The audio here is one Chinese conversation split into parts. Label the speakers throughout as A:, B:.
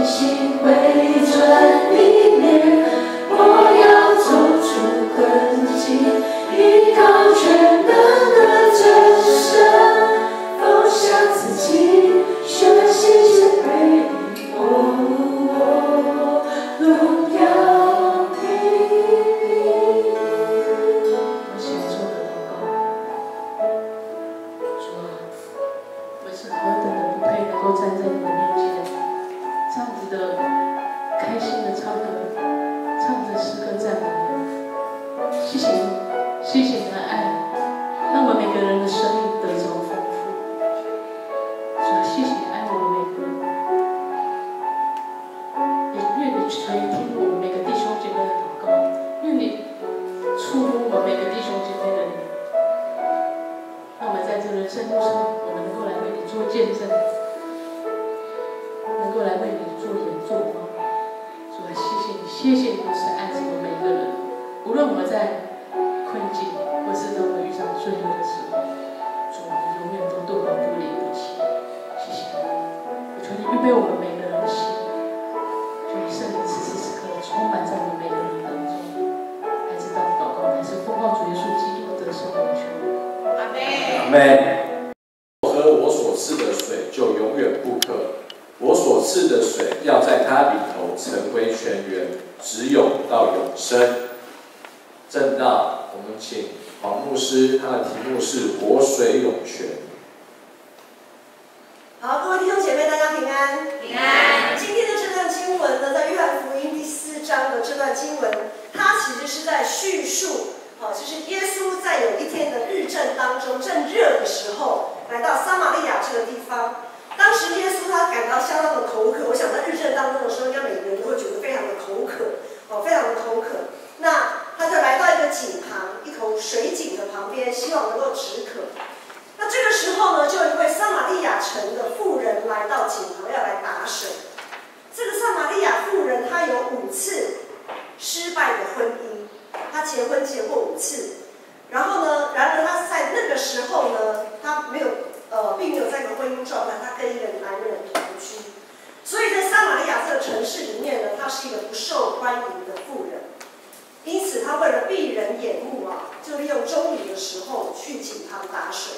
A: 心回转里面，我要走出困境，依靠全能的真神，放下自己，学习谦卑，荣耀你。我想做的祷告，主啊，我是何等的不配能够站在你的面前，这样子的开心的唱歌，唱着诗歌赞美你。谢谢你，谢谢你的爱，让我们每个人的生命得着丰富。主啊，谢谢你爱我们每个人，也愿你垂听我们每个弟兄姐妹的祷告，愿你触摸我们每个弟兄姐妹的灵。让我们在这人生路上，我们能够来为你做见证，能够来为你做盐做光。主啊，谢谢你，谢谢你如此爱着我们每一个人，无论我们在困境，或是当我们遇上顺利的时候，主啊，你永远都对我们不离不弃。谢谢你，我求你预备我们每个人的心，求你圣灵此时此刻的充满在我们每个人当中。孩子，当祷告，乃是奉靠主耶稣基督得胜的求。阿门。
B: 阿门。喝我所赐的水，就永远不渴。我所赐的水，要在它里头成为泉源，直涌到永生。正道，我们请黄牧师，他的题目是活水涌泉。
C: 好，各位弟兄姐妹，大家平安。
D: 平安。
C: 今天的这段经文呢，在约翰福音第4章的这段经文，它其实是在叙述，就是耶稣在有一天的日正当中，正热的时候，来到撒玛利亚这个地方。当时耶稣他感到相当的口渴，我想在日正当中的时候，应该每个人都会觉得非常的口渴，非常的口渴。那他就来到一个井旁，一口水井的旁边，希望能够止渴。那这个时候呢，就有一位撒玛利亚城的妇人来到井旁要来打水。这个撒玛利亚妇人她有5次失败的婚姻，她结婚结过5次。然后呢，然而她在那个时候呢，她并没有在一个婚姻状态，她跟一个男人同居。所以在撒玛利亚这个城市里面呢，她是一个不受欢迎的妇人。因此，她为了避人眼目就利用中午的时候去井旁打水。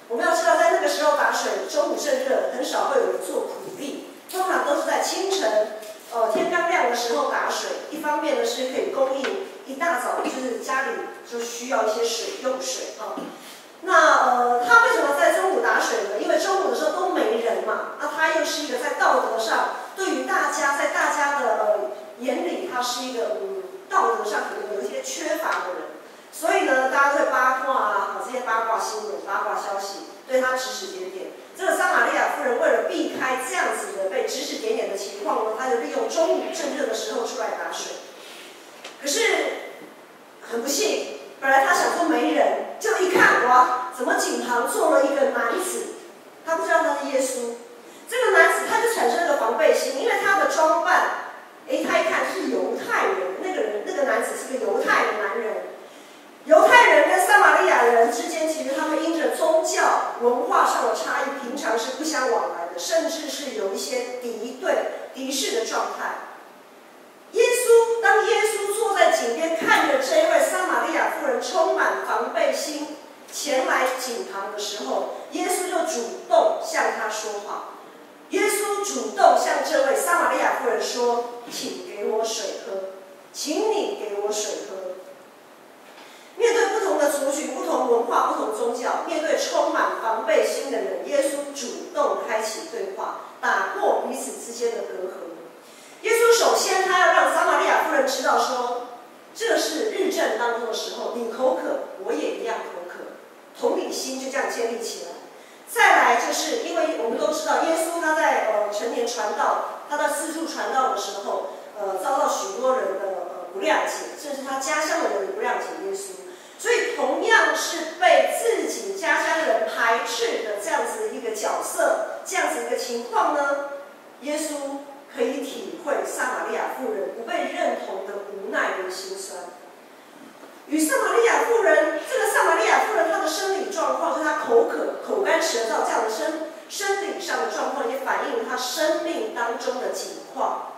C: 我们要知道，在那个时候打水，中午正热，很少会有人做苦力，通常都是在清晨，天刚亮的时候打水。一方面呢是可以供应一大早就是家里就需要一些水用水那他为什么在中午打水呢？因为中午的时候都没人嘛，那他又是一个在道德上对于大家在大家的眼里，他是一个道德上可能有一些缺乏的人。所以呢，大家都会八卦这些八卦新闻、八卦消息，对他指指点点。这个撒玛利亚妇人为了避开这样子的被指指点点的情况呢，他就利用中午正热的时候出来打水。可是很不幸，本来他想说没人，就一看哇，怎么井旁坐了一个男子？他不知道他是耶稣。这个男子他就产生了防备心，因为他的装扮，他一看是犹太人，那个男子是个犹太的男人。犹太人跟撒玛利亚人之间，其实他们因着宗教文化上的差异，平常是不相往来的，甚至是有一些敌视的状态。当耶稣坐在井边，看着这一位撒玛利亚妇人充满防备心前来井旁的时候，耶稣就主动向他说话。耶稣主动向这位撒玛利亚妇人说：“请给我水喝，请你给我水喝。”面对不同的族群、不同文化、不同宗教，面对充满防备心的人，耶稣主动开启对话，打破彼此之间的隔阂。耶稣首先他要让撒玛利亚妇人知道说，这是日正当中的时候，你口渴，我也一样口渴，同理心就这样建立起来。再来就是因为我们都知道，耶稣他在成年传道，他在四处传道的时候，遭到许多人的不谅解，甚至他家乡的人也不谅解耶稣。所以同样是被自己家乡人排斥的这样子的一个角色，这样子一个情况呢，耶稣可以体会撒玛利亚妇人不被认同的无奈跟心酸。与撒玛利亚妇人，这个撒玛利亚妇人她的生理状况，就是她口渴、口干舌燥这样的生理上的状况，也反映了他生命当中的境况。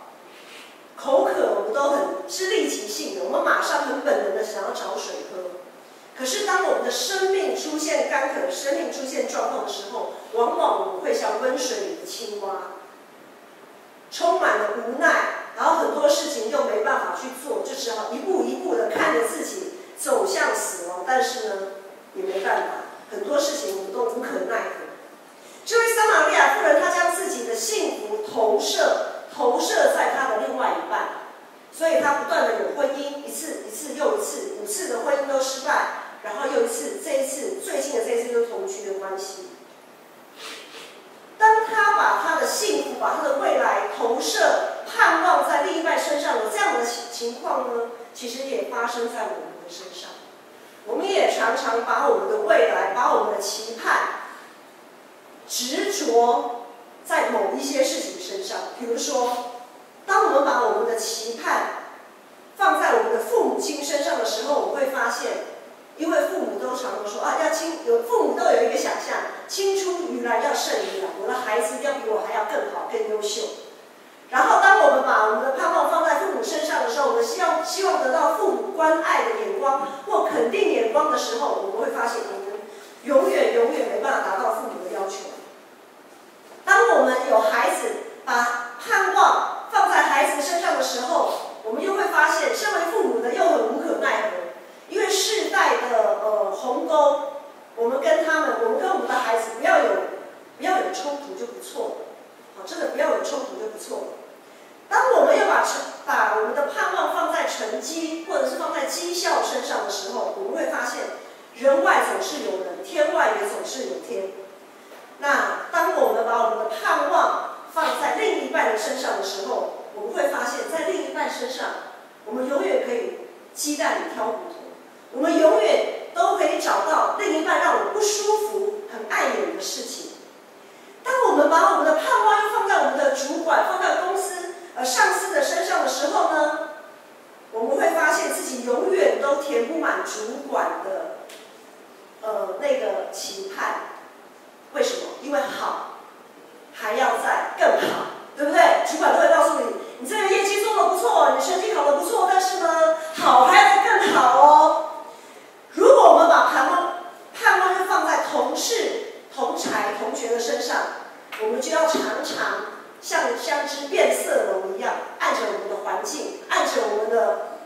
C: 口渴，我们都是立即性的，我们马上很本能的想要找水喝。可是当我们的生命出现干渴、生命出现状况的时候，往往我们会像温水里的青蛙，充满了无奈，然后很多事情又没办法去做，就只好一步一步的看着自己走向死亡。但是呢，也没办法，很多事情我们都无可奈何。这位撒玛利亚妇人，她将自己的幸福投射在她的另外一半，所以她不断的有婚姻，一次又一次，5次的婚姻都失败，然后又一次，最近的这一次就是同居的关系。当她把她的幸福、把她的未来投射、盼望在另一半身上，有这样的情况呢，其实也发生在我们的身上。我们也常常把我们的未来、把我们的期盼执着在某一些事情身上。比如说，当我们把我们的期盼放在我们的父母亲身上的时候，我们会发现，因为父母都常常说啊，父母都有一个想象，青出于蓝要胜于蓝，我的孩子要比我还要更好、更优秀。然后，当我们把我们的盼望放在父母身上的时候，我们希望得到父母关爱的眼光或肯定眼光的时候，我们会发现我们永远没办法达到父母的要求。当我们有孩子，把盼望放在孩子身上的时候，我们又会发现，身为父母的又很无可奈何，因为世代的鸿沟，我们跟我们的孩子不要有冲突就不错了。好，真的不要有冲突就不错了。当我们要把我们的盼望放在成绩或者是放在绩效身上的时候，我们会发现，人外总是有人，天外也总是有天。那当我们把我们的盼望放在另一半的身上的时候，我们会发现，在另一半身上，我们永远可以鸡蛋里挑骨头，我们永远都可以找到另一半让我们不舒服、很碍眼的事情。当我们把我们的盼望又放在我们的主管、放在公司上司的身上的时候呢，我们会发现自己永远都填不满主管的那个期盼。为什么？因为好还要再更好，对不对？主管都会告诉你，你这个业绩做得不错，你成绩考得不错，但是呢，好还要再更好哦。如果我们把盼望又放在同事、同才、同学的身上，我们就要常常像相知变色龙一样，按着我们的环境，按着我们的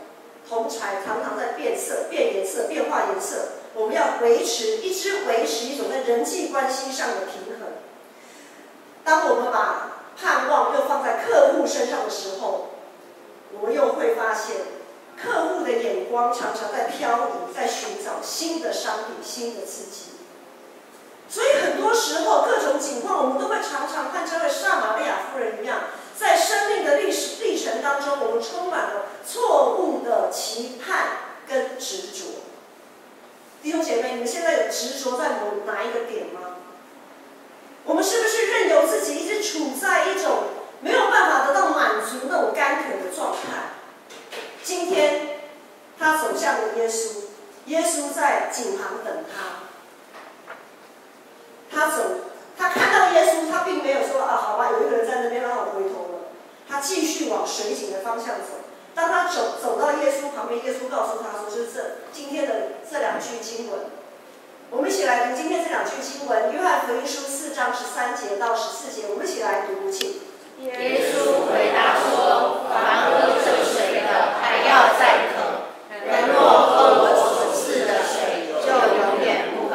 C: 同才，常常在变色、变颜色、变化颜色。我们要一直维持一种在人际关系上的平衡。当我们把盼望又放在客户身上的时候，我们又会发现，客户的眼光常常在漂移，在寻找新的商品、新的刺激。所以很多时候，各种情况，我们都会常常和这位撒玛利亚妇人一样，在生命的历程当中，我们充满了错误的期盼跟执着。弟兄姐妹，你们现在有执着在哪一个点吗？我们是不是任由自己一直处在一种没有办法得到满足那种干渴的状态？今天他走向了耶稣，耶稣在井旁等他。他看到耶稣，他并没有说啊，好吧，有一个人在那边，让我回头了。他继续往水井的方向走。当他走到耶稣旁边，耶稣告诉他说：“就是今天的这2句经文，我们一起来读今天这2句经文，约翰福音书4章13节到14节，我们一起来读，请。
D: 耶稣回答说：“凡喝这水的，还要再渴；人若喝我所赐的水，就永远不渴。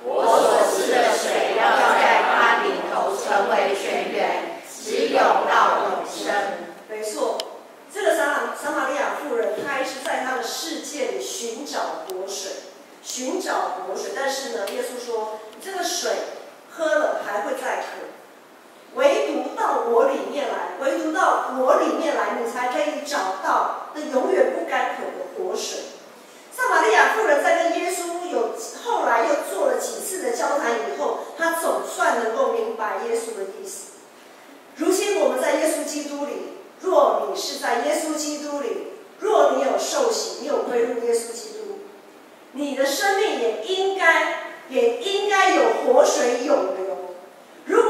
D: 我所赐的水要在他里头成为泉源，直涌到永生。”
C: 没错。这个撒玛利亚妇人，她一直在她的世界里寻找活水，但是呢，耶稣说，这个水喝了还会再渴，唯独到我里面来，你才可以找到那永远不干渴的活水。撒玛利亚妇人在跟耶稣后来又做了几次的交谈以后，她总算能够明白耶稣的意思。如今我们在耶稣基督里。若你是在耶稣基督里，若你有受洗，你有归入耶稣基督，你的生命也应该有活水涌流。如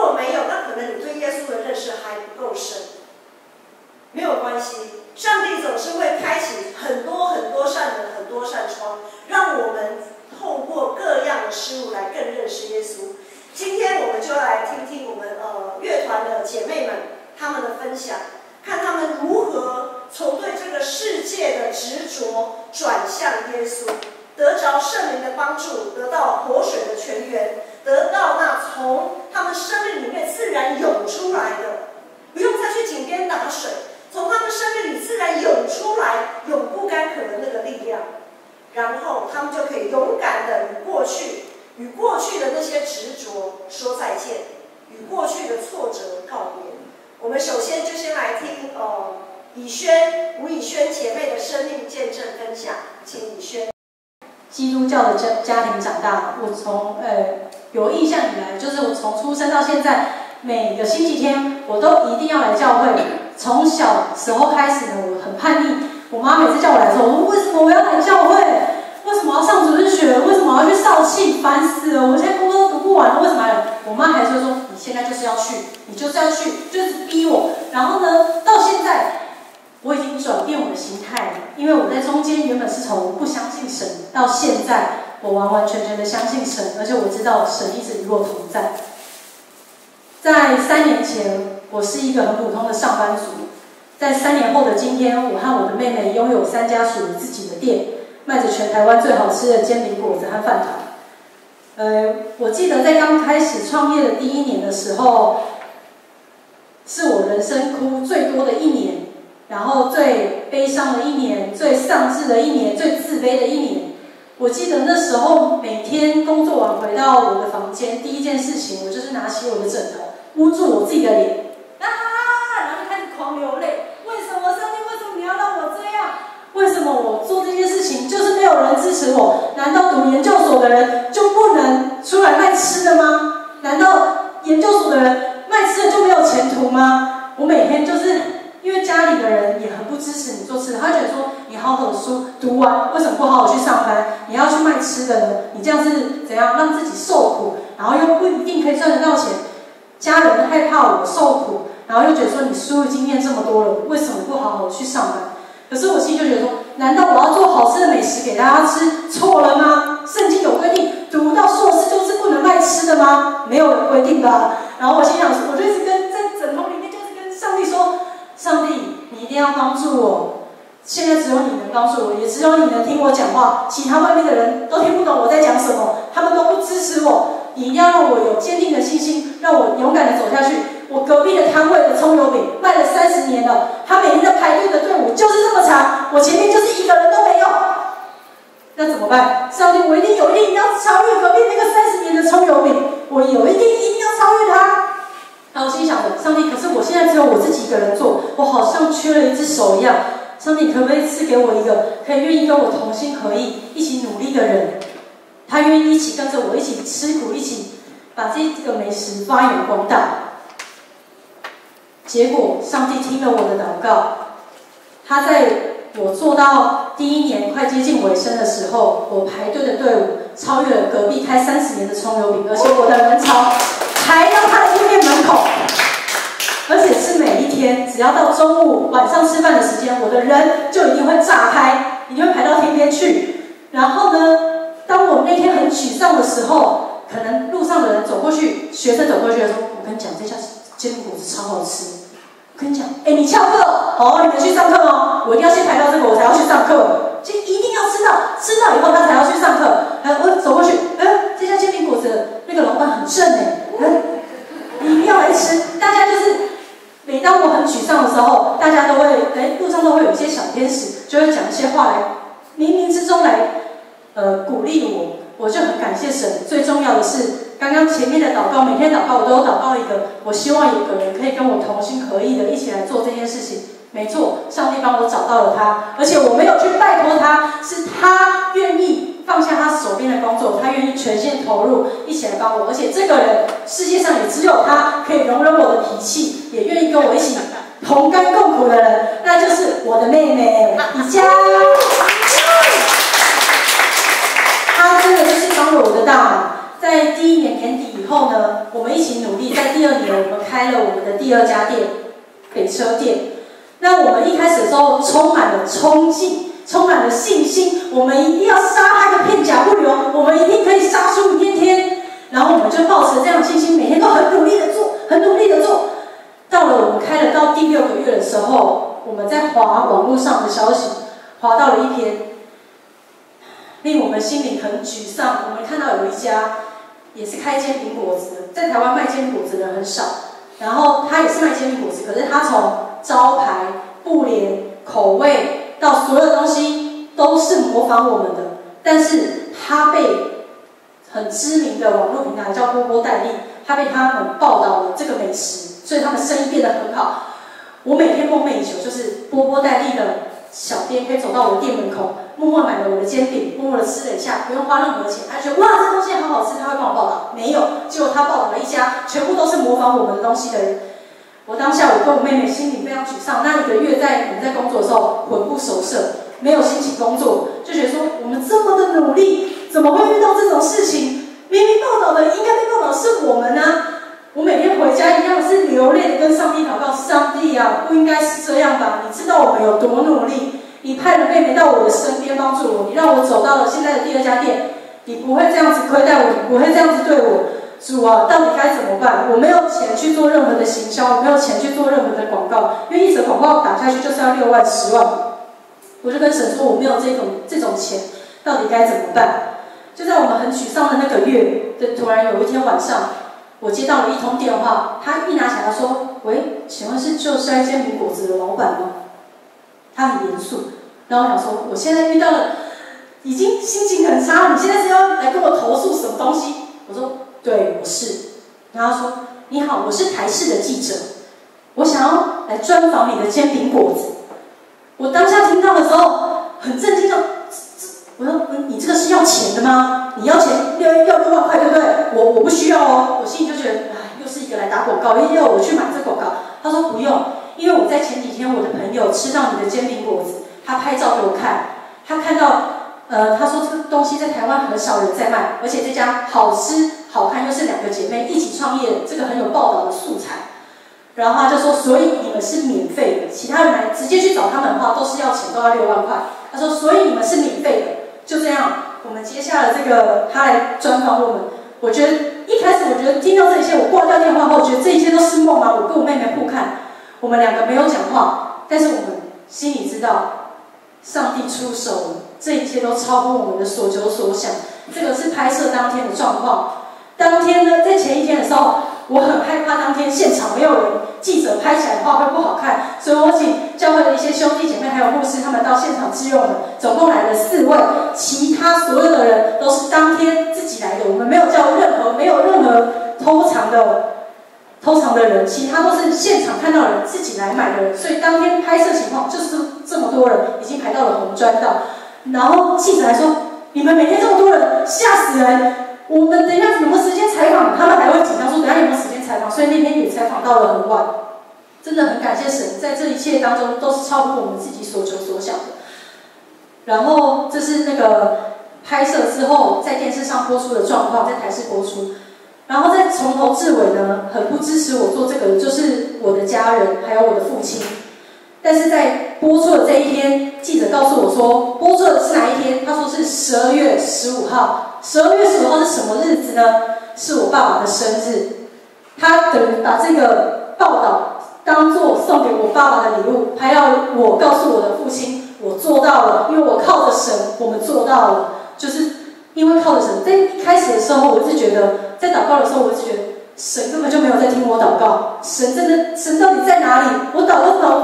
C: 系，上帝总是会开启很多很多扇门、很多扇窗，让我们透过各样的事物来更认识耶稣。今天我们就来听听我们乐团的姐妹们她们的分享，看她们如何从对这个世界的执着转向耶稣，得着圣灵的帮助，得到活水的泉源，得到那从他们生命里面自然涌出来的，不用再去井边打水，从他们生命里自然涌出来永不干渴的那个力量，然后他们就可以勇敢的与过去的那些执着说再见，与过去的挫折告别。我们首先就先来听吴以轩姐妹的生命见证分享，请以轩。
E: 基督教的家庭长大，我从有印象以来，就是我从出生到现在，每个星期天我都一定要来教会。从小时候开始呢，我很叛逆，我妈每次叫我来的时候，我说为什么我要来教会？为什么要上主日学？为什么要去少气？烦死了！我现在功课都读不完了，为什么要来？我妈还是说你现在就是要去，你就是要去，就是逼我。然后呢，到现在我已经转变我的心态了，因为我在中间原本是从不相信神，到现在我完完全全的相信神，而且我知道神一直与我同在。在3年前，我是一个很普通的上班族，在3年后的今天，我和我的妹妹拥有3家属于自己的店，卖着全台湾最好吃的煎饼果子和饭团。我记得在刚开始创业的第1年的时候，是我人生哭最多的1年，然后最悲伤的1年，最丧志的1年，最自卑的1年。我记得那时候每天工作完回到我的房间，第一件事情我就是拿起我的枕头，捂住我自己的脸，然后就开始狂流泪。为什么上帝？为什么你要让我这样？为什么我做这件事情就是没有人支持我？难道读研究所的人就不能出来卖吃的吗？难道研究所的人卖吃的就没有前途吗？我每天就是因为家里的人也很不支持你做吃的，他觉得说你好好的书读完，为什么不好好去上班？你要去卖吃的呢？你这样是怎样让自己受苦，然后又不一定可以赚得到钱？家人害怕我受苦，然后又觉得说你书已经念这么多了，为什么不好好去上班？可是我心里就觉得说，难道我要做好吃的美食给大家吃，错了吗？圣经有规定，读到硕士就是不能卖吃的吗？没有人规定吧。然后我心想，我就一直在枕头里面，就是跟上帝说，上帝，你一定要帮助我。现在只有你能帮助我，也只有你能听我讲话，其他外面的人都听不懂我在讲什么，他们都不支持我。你一定要让我有坚定的信心，让我勇敢的走下去。我隔壁的摊位的葱油饼卖了30年了，他每天在排队的队伍就是这么长，我前面就是一个人都没有。那怎么办？上帝，我一定要超越隔壁那个30年的葱油饼，我一定要超越他。然后我心想着，上帝，可是我现在只有我自己一个人做，我好像缺了一只手一样。上帝，可不可以赐给我一个可以愿意跟我同心合意一起努力的人？他愿意一起跟着我一起吃苦，一起把这个美食发扬光大。结果上帝听了我的祷告，他在我做到第1年快接近尾声的时候，我排队的队伍超越了隔壁开30年的葱油饼，而且我的人潮排到他的店门口，而且是每一天，只要到中午晚上吃饭的时间，我的人就一定会炸开，一定会排到天边去。然后呢，当我那天很沮丧的时候，可能路上的人走过去，学生走过去的时候，我跟你讲，这家煎饼果子超好吃。我跟你讲，你翘课哦，你们去上课哦，我一定要先排到这个，我才要去上课，就一定要吃到以后他才要去上课。我走过去，这家煎饼果子那个老板很正你一定要来吃。大家就是每当我很沮丧的时候，大家都会路上都会有一些小天使，就会讲一些话来，冥冥之中来鼓励我。我就很感谢神。最重要的是，刚刚前面的祷告，每天祷告我都有祷告一个，我希望有个人可以跟我同心合意的一起来做这件事情。没错，上帝帮我找到了他，而且我没有去拜托他，是他愿意放下他手边的工作，他愿意全心投入，一起来帮我。而且这个人世界上也只有他可以容忍我的脾气，也愿意跟我一起同甘共苦的人，那就是我的妹妹宜家。他真的就是帮了我的大忙。在第1年年底以后呢，我们一起努力，在第2年我们开了我们的第2家店，北车店。那我们一开始的时候充满了冲劲，充满了信心，我们一定要杀他个片甲不留，我们一定可以杀出一片天。然后我们就抱持这样的信心，每天都很努力的做，很努力的做。到了我们开了到第6个月的时候，我们在滑网络上的消息，滑到了一篇令我们心里很沮丧。我们看到有一家也是开煎饼果子的，在台湾卖煎饼果子的人很少，然后他也是卖煎饼果子，可是他从招牌、布帘、口味到所有的东西都是模仿我们的，但是他被很知名的网络平台叫波波代理，他被他们报道了这个美食，所以他们生意变得很好。我每天梦寐以求，就是波波代理的小店可以走到我的店门口，默默买了我的煎饼，默默的吃了一下，不用花任何钱。他觉得哇，这东西好好吃，他会帮我报道。没有，结果他报道了一家全部都是模仿我们的东西的人。我当下我跟我妹妹心里非常沮丧。那1个月我们在工作的时候魂不守舍，没有心情工作，就觉得说我们这么的努力，怎么会遇到这种事情？明明报道的应该被报道是我们啊！我每天回家一样是流泪的跟上帝祷告，上帝啊，不应该是这样吧？你知道我们有多努力，你派了妹妹到我的身边帮助我，你让我走到了现在的第2家店，你不会这样子亏待我，你不会这样子对我。主啊，到底该怎么办？我没有钱去做任何的行销，我没有钱去做任何的广告，因为一则广告打下去就是要6万、10万。我就跟神说，我没有这种钱，到底该怎么办？就在我们很沮丧的那个月，突然有一天晚上，我接到了一通电话，他一拿起来，他说：“喂，请问是就筛煎饼果子的老板吗？”他很严肃，然后我想说，我现在遇到了，已经心情很差，你现在是要来跟我投诉什么东西？我说：“对，我是。”然后他说：“你好，我是台视的记者，我想要来专访你的煎饼果子。”我当下听到的时候很震惊，我说：“你这个是要钱的吗？你要钱要6万块，对不对？我不需要哦。”我心里就觉得，哎，又是一个来打广告，又要我去买这广告。他说不用，因为我在前几天我的朋友吃到你的煎饼果子，他拍照给我看，他看到他说这个东西在台湾很少人在卖，而且这家好吃好看，又是2个姐妹一起创业，这个很有报道的素材。然后他就说，所以你们是免费的，其他人来直接去找他们的话都是要钱，都要6万块。他说，所以你们是免费的。就这样，我们接下了这个他来专访我们。我觉得一开始我觉得听到这一切，我挂掉电话后，我觉得这一切都是梦啊。我跟我妹妹互看，我们2个没有讲话，但是我们心里知道，上帝出手了，这一切都超乎我们的所求所想。这个是拍摄当天的状况。当天呢，在前一天的时候，我很害怕当天现场没有人，记者拍起来的话会不好看，所以我请教会的一些兄弟姐妹还有牧师他们到现场支援我们，总共来了4位，其他所有的人都是当天自己来的，我们没有叫没有任何偷藏的人，其他都是现场看到的人自己来买的人，所以当天拍摄情况就是这么多人已经排到了红砖道，然后记者还说：“你们每天这么多人，吓死人！我们等一下有没有时间采访？”他们还会紧张说：“等一下有没有时间采访？”所以那天也采访到了很晚。真的很感谢神，在这一切当中都是超乎我们自己所求所想的。然后这是那个拍摄之后在电视上播出的状况，在台视播出。然后在从头至尾呢，很不支持我做这个，就是我的家人还有我的父亲。但是在播出的这一天，记者告诉我说，播出的是哪一天？他说是12月15号。12月15号是什么日子呢？是我爸爸的生日。他等于把这个报道当作送给我爸爸的礼物，还要我告诉我的父亲，我做到了，因为我靠着神，我们做到了。就是因为靠着神，在一开始的时候，我一直觉得，在祷告的时候，我一直觉得神根本就没有在听我祷告，神到底在哪里？我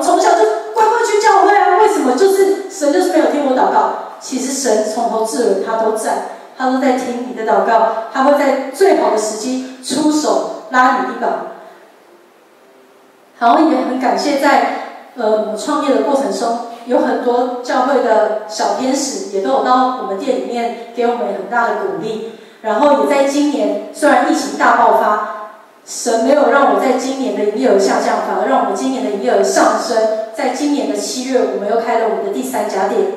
E: 从小就乖乖去教会啊，为什么就是神就是没有听我祷告？其实神从头至尾他都在，他都在听你的祷告，他会在最好的时机出手拉你一把。然后也很感谢在我创业的过程中，有很多教会的小天使也都有到我们店里面给我们很大的鼓励。然后也在今年，虽然疫情大爆发，神没有让我在今年的营业额下降，反而让我们今年的营业额上升。在今年的7月，我们又开了我们的第3家店。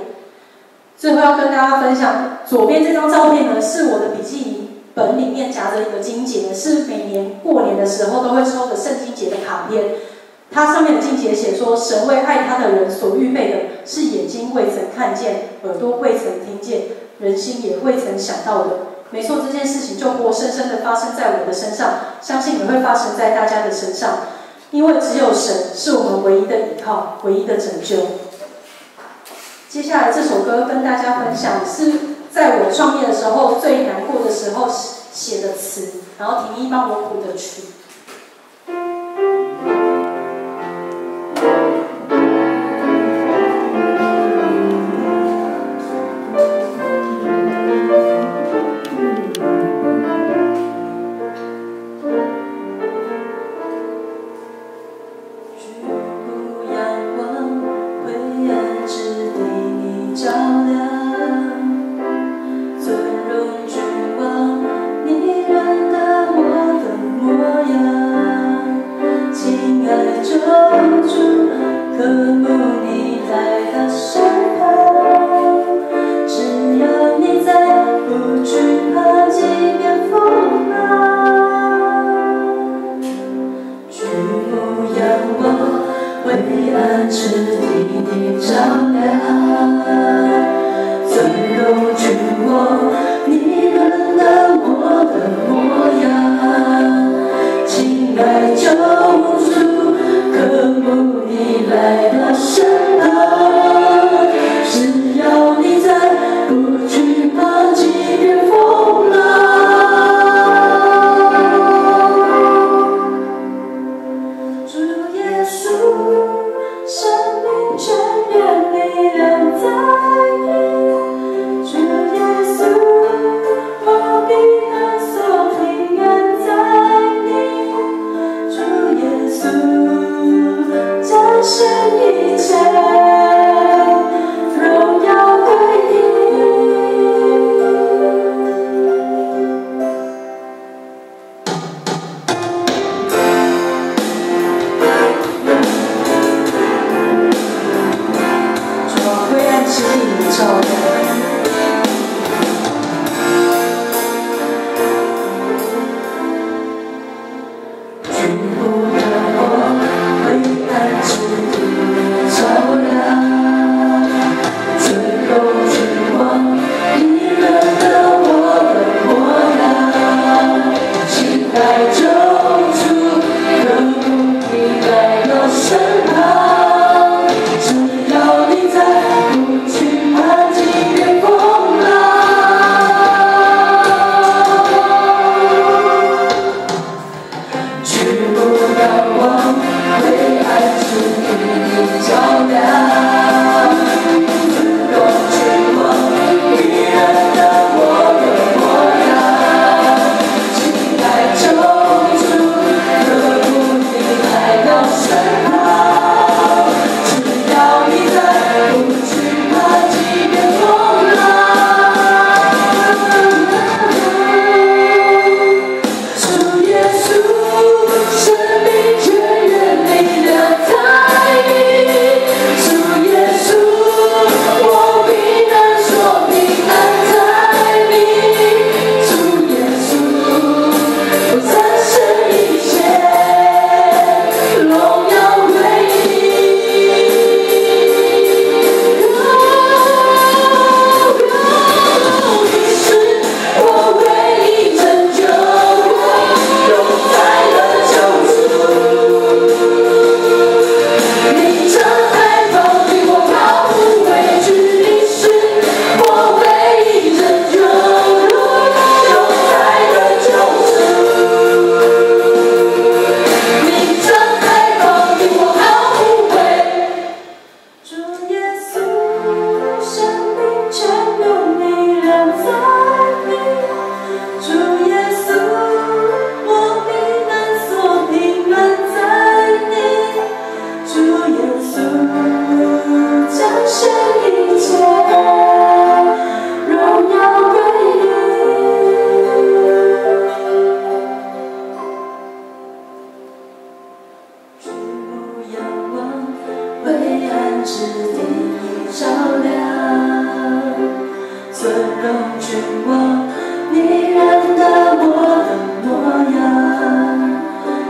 E: 最后要跟大家分享，左边这张照片呢，是我的笔记本里面夹着一个经节，是每年过年的时候都会抽的圣经节的卡片。它上面的经节写说，神为爱他的人所预备的是眼睛未曾看见，耳朵未曾听见，人心也未曾想到的。没错，这件事情就活生生的发生在我的身上，相信也会发生在大家的身上，因为只有神是我们唯一的依靠，唯一的拯救。接下来这首歌跟大家分享，是在我创业的时候最难过的时候写的词，然后婷一帮我谱的曲。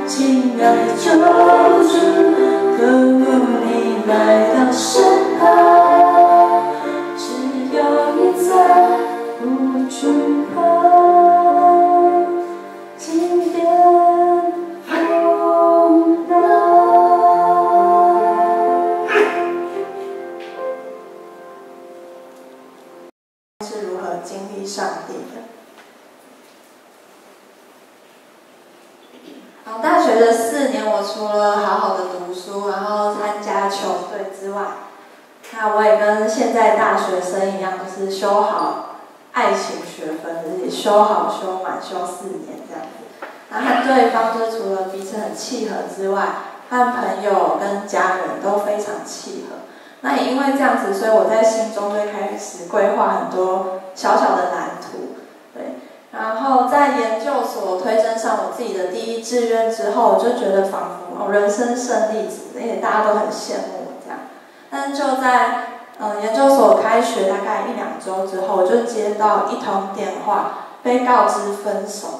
A: 亲爱救主。
F: 除了好好的读书，然后参加球队之外，那我也跟现在大学生一样，就是修好爱情学分，就是修好修满修4年这样子。然后和对方就是除了彼此很契合之外，和朋友跟家人都非常契合。那也因为这样子，所以我在心中就开始规划很多小小的蓝图，对。然后在研究所推甄上我自己的第1志愿之后，我就觉得仿佛人生胜利组，而且大家都很羡慕我这样。但是就在研究所开学大概1、2周之后，我就接到一通电话，被告知分手。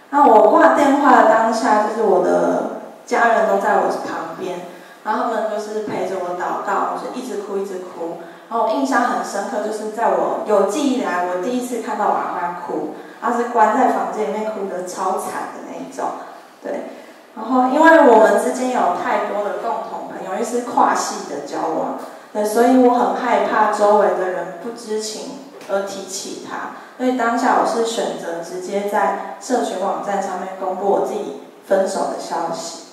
F: 那我挂电话的当下，就是我的家人都在我旁边，然后他们就是陪着我祷告，我就一直哭一直哭。然后我印象很深刻，就是在我有记忆以来，我第一次看到我阿嬤哭，她是关在房间里面哭得超惨的那一种，对。然后因为我们之间有太多的共同朋友，因为是跨系的交往，对，所以我很害怕周围的人不知情而提起他，所以当下我是选择直接在社群网站上面公布我自己分手的消息。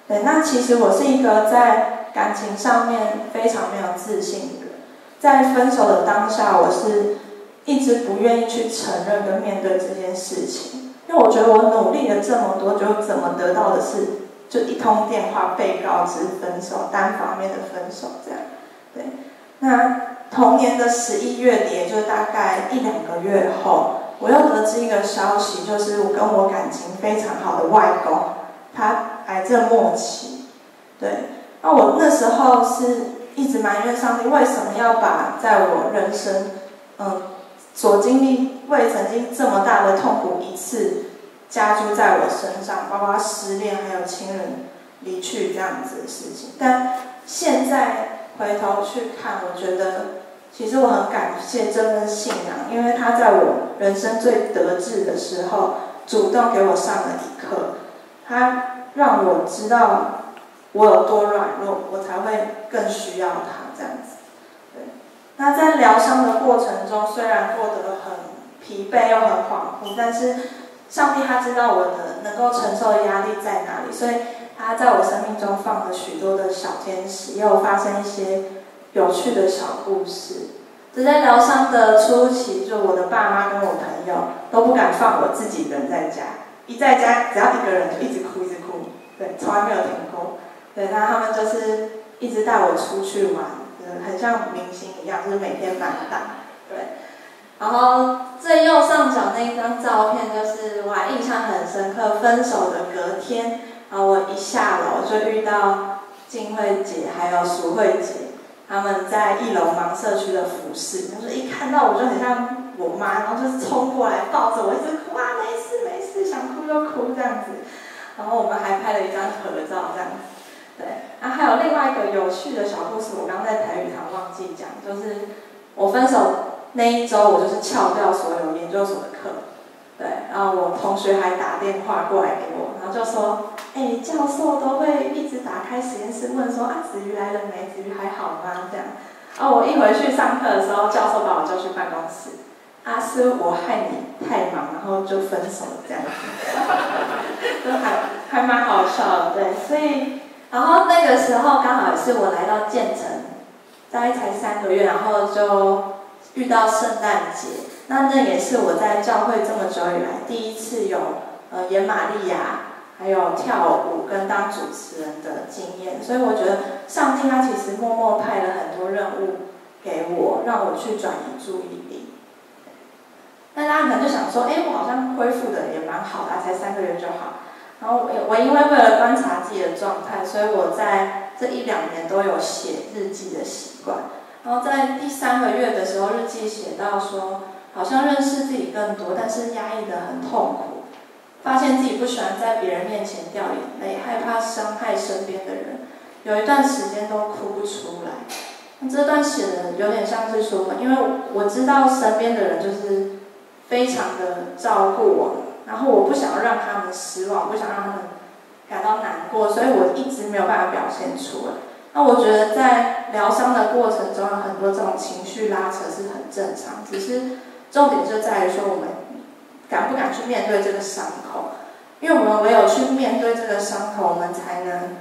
F: 对，那其实我是一个在感情上面非常没有自信的人，在分手的当下，我是一直不愿意去承认跟面对这件事情，因为我觉得我努力了这么多，就怎么得到的是就一通电话被告知分手，单方面的分手这样。对，那同年的11月底，也就大概1、2个月后，我又得知一个消息，就是我跟我感情非常好的外公，他癌症末期。对，那我那时候是一直埋怨上帝，为什么要把在我人生所经历未曾经这么大的痛苦一次加诸在我身上，包括失恋还有亲人离去这样子的事情。但现在回头去看，我觉得其实我很感谢这份信仰，因为他在我人生最得志的时候主动给我上了一课，他让我知道我有多软弱，我才会更需要他这样子。对，那在疗伤的过程中，虽然过得很疲惫又很恍惚，但是上帝他知道我的能够承受的压力在哪里，所以他在我生命中放了许多的小天使，也有发生一些有趣的小故事。就在疗伤的初期，就我的爸妈跟我朋友都不敢放我自己一个人在家，一在家只要一个人就一直哭一直哭，对，从来没有停过。对，那他们就是一直带我出去玩，很像明星一样，就是每天满档。对，然后最右上角那一张照片，就是我还印象很深刻，分手的隔天，然后我一下楼就遇到静慧姐还有淑慧姐，他们在1楼忙社区的服饰，就是一看到我就很像我妈，然后就是冲过来抱着我，一直哭啊，没事没事，想哭就哭这样子。然后我们还拍了一张合照这样子。对，然后还有另外一个有趣的小故事，我刚在台语堂忘记讲，就是我分手那一周，我就是翘掉所有研究所的课，对，然后我同学还打电话过来给我，然后就说，教授都会一直打开实验室问说，子瑜来了没？子瑜还好吗？这样，然后我一回去上课的时候，教授把我叫去办公室，是我害你太忙，然后就分手了这样子，就还蛮好笑的，对，所以。然后那个时候刚好也是我来到建成，大概才3个月，然后就遇到圣诞节。那也是我在教会这么久以来第一次有演玛利亚，还有跳舞跟当主持人的经验。所以我觉得上帝他其实默默派了很多任务给我，让我去转移注意力。那大家可能就想说，我好像恢复的也蛮好的，才3个月就好。然后我因为了观察自己的状态，所以我在这1、2年都有写日记的习惯。然后在第3个月的时候，日记写到说，好像认识自己更多，但是压抑得很痛苦，发现自己不喜欢在别人面前掉眼泪，害怕伤害身边的人，有一段时间都哭不出来。那这段写的有点像是说，因为我知道身边的人就是非常的照顾我。然后我不想要让他们失望，不想让他们感到难过，所以我一直没有办法表现出来。那我觉得在疗伤的过程中，有很多这种情绪拉扯是很正常，只是重点就在于说我们敢不敢去面对这个伤口。因为我们唯有去面对这个伤口，我们才能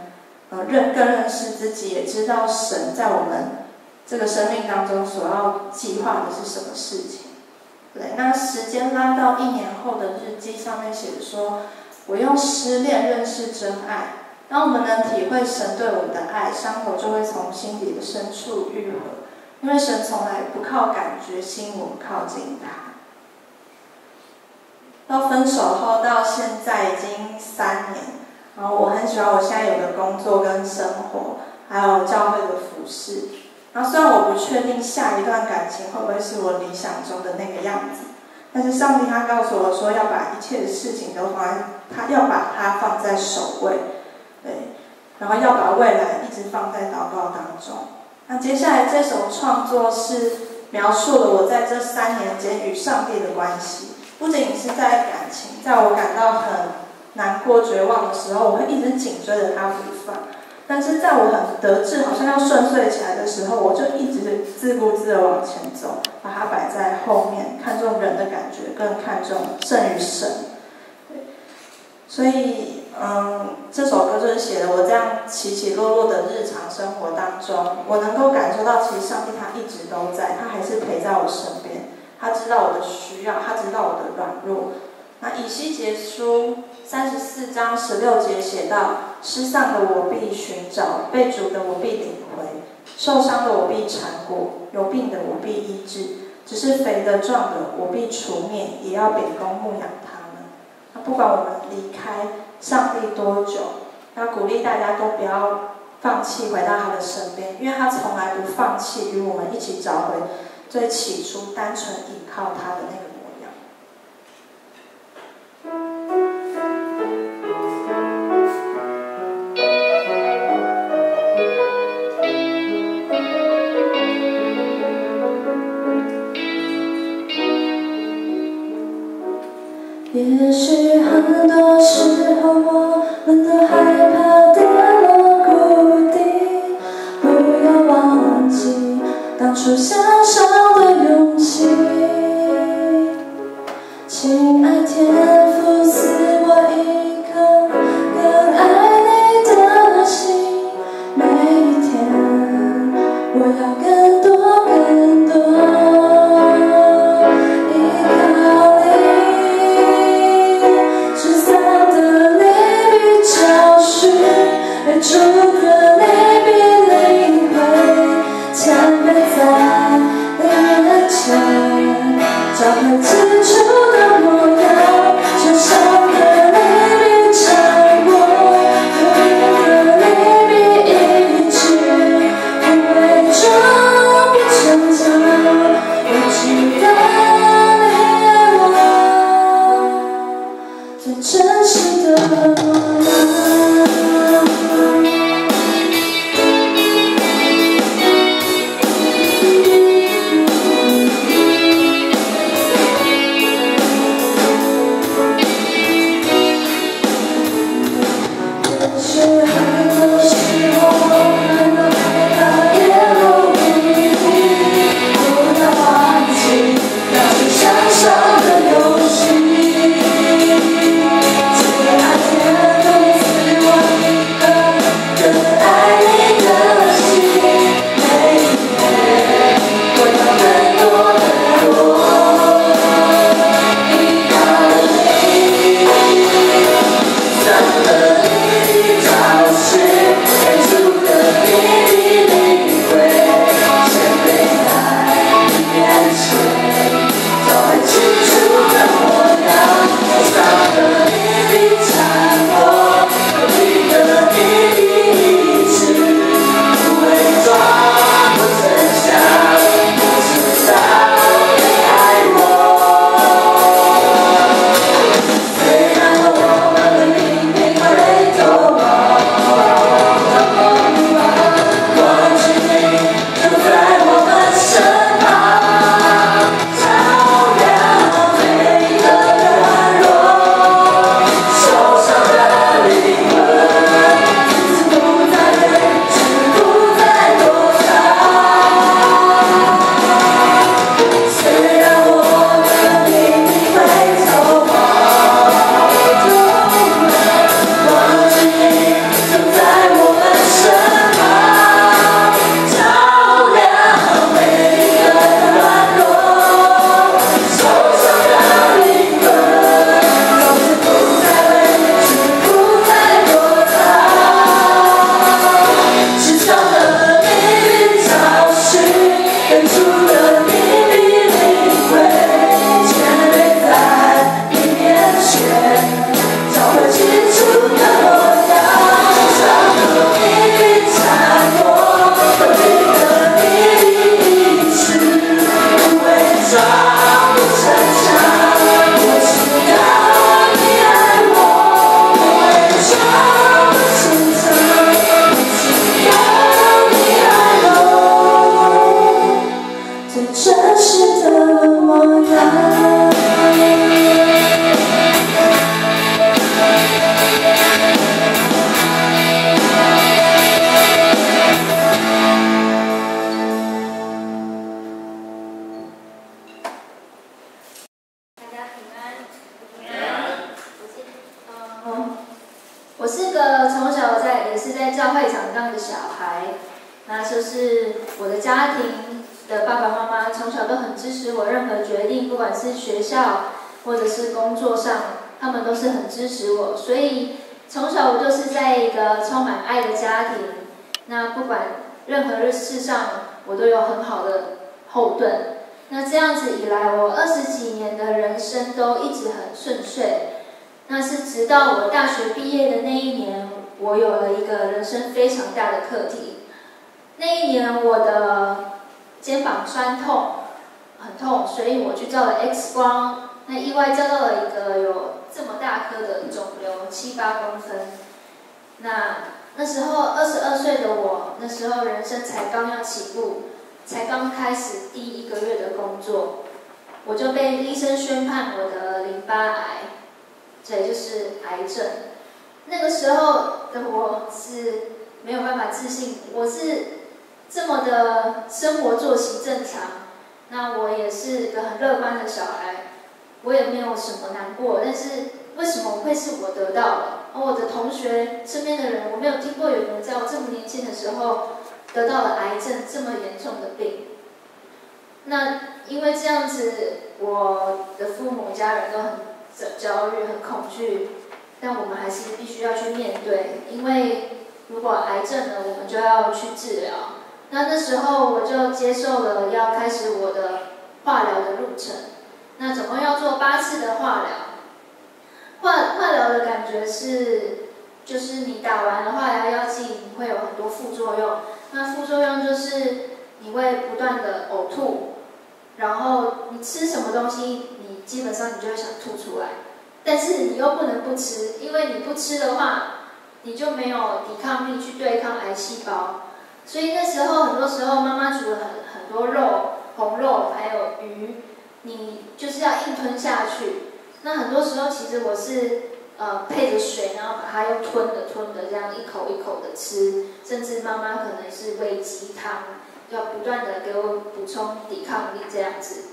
F: 更认识自己，也知道神在我们这个生命当中所要计划的是什么事情。对，那时间拉到1年后的日记上面写着说，我用失恋认识真爱。当我们能体会神对我们的爱，伤口就会从心底的深处愈合。因为神从来不靠感觉吸引我们靠近他。到分手后到现在已经3年，然后我很喜欢我现在有的工作跟生活，还有教会的服事。然后虽然我不确定下一段感情会不会是我理想中的那个样子，但是上帝他告诉我说，要把一切的事情都要把它放在首位，对，然后要把未来一直放在祷告当中。那接下来这首创作是描述了我在这3年间与上帝的关系，不仅是在感情，在我感到很难过、绝望的时候，我会一直紧追着它不放。但是在我很得志，好像要顺遂起来的时候，我就一直自顾自的往前走，把它摆在后面，看重人的感觉，更看重胜于神。所以，这首歌就是写了我这样起起落落的日常生活当中，我能够感受到，其实上帝他一直都在，他还是陪在我身边，他知道我的需要，他知道我的软弱。那以西结书34章16节写道：失丧的我必寻找，被逐的我必领回，受伤的我必缠裹，有病的我必医治，只是肥的壮的我必除灭，也要秉公牧养他们。那不管我们离开上帝多久，要鼓励大家都不要放弃回到他的身边，因为他从来不放弃与我们一起找回最起初单纯依靠他的那个模样。
G: 也许很多时候我们都害怕跌落谷底，不要忘记当初向上的勇气。亲爱天父，赐我一颗更爱你的心，每一天我要更多更多主的你必领会，谦卑在你面前，找回最初的模样。受伤的你必缠裹，有病的你必医治，不伪装不逞强，我知道你爱我最真实的模样。长大的小孩，那就是我的家庭的爸爸妈妈从小都很支持我任何决定，不管是学校或者是工作上，他们都是很支持我，所以从小我就是在一个充满爱的家庭。那不管任何事上，我都有很好的后盾。那这样子以来，我20几年的人生都一直很顺遂。那是直到我大学毕业的那一年，我有了一个人生非常大的课题。那一年我的肩膀酸痛，很痛，所以我去照了 X 光。那意外照到了一个有这么大颗的肿瘤，7、8公分。那时候22岁的我，那时候人生才刚要起步，才刚开始第1个月的工作，我就被医生宣判我的淋巴癌。这就是癌症。那个时候的我是没有办法自信，我是这么的生活作息正常，那我也是个很乐观的小孩，我也没有什么难过。但是为什么会是我得到了？而我的同学身边的人，我没有听过有人在我这么年轻的时候得到了癌症这么严重的病。那因为这样子，我的父母家人都很焦虑、很恐惧，但我们还是必须要去面对，因为如果癌症了，我们就要去治疗。那时候我就接受了要开始我的化疗的路程。那总共要做8次的化疗。化疗的感觉是，就是你打完了化疗药剂，你会有很多副作用。那副作用就是你会不断的呕吐，然后你吃什么东西，你基本上你就会想吐出来，但是你又不能不吃，因为你不吃的话，你就没有抵抗力去对抗癌细胞。所以那时候很多时候妈妈煮了很多肉，红肉还有鱼，你就是要硬吞下去。那很多时候其实我是配着水，然后把它又吞的这样一口一口的吃，甚至妈妈可能是喂鸡汤，要不断的给我补充抵抗力这样子。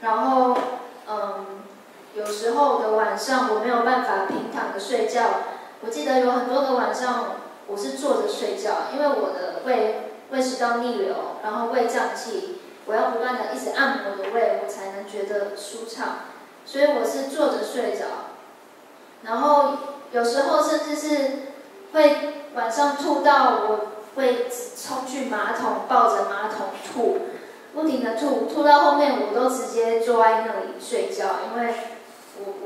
G: 然后有时候的晚上我没有办法平躺着睡觉，我记得有很多个晚上我是坐着睡觉，因为我的胃食道逆流，然后胃胀气，我要不断的一直按摩我的胃，我才能觉得舒畅，所以我是坐着睡着。然后有时候甚至是会晚上吐到我会冲去马桶，抱着马桶吐，不停的吐到后面我都直接坐在那里睡觉，因为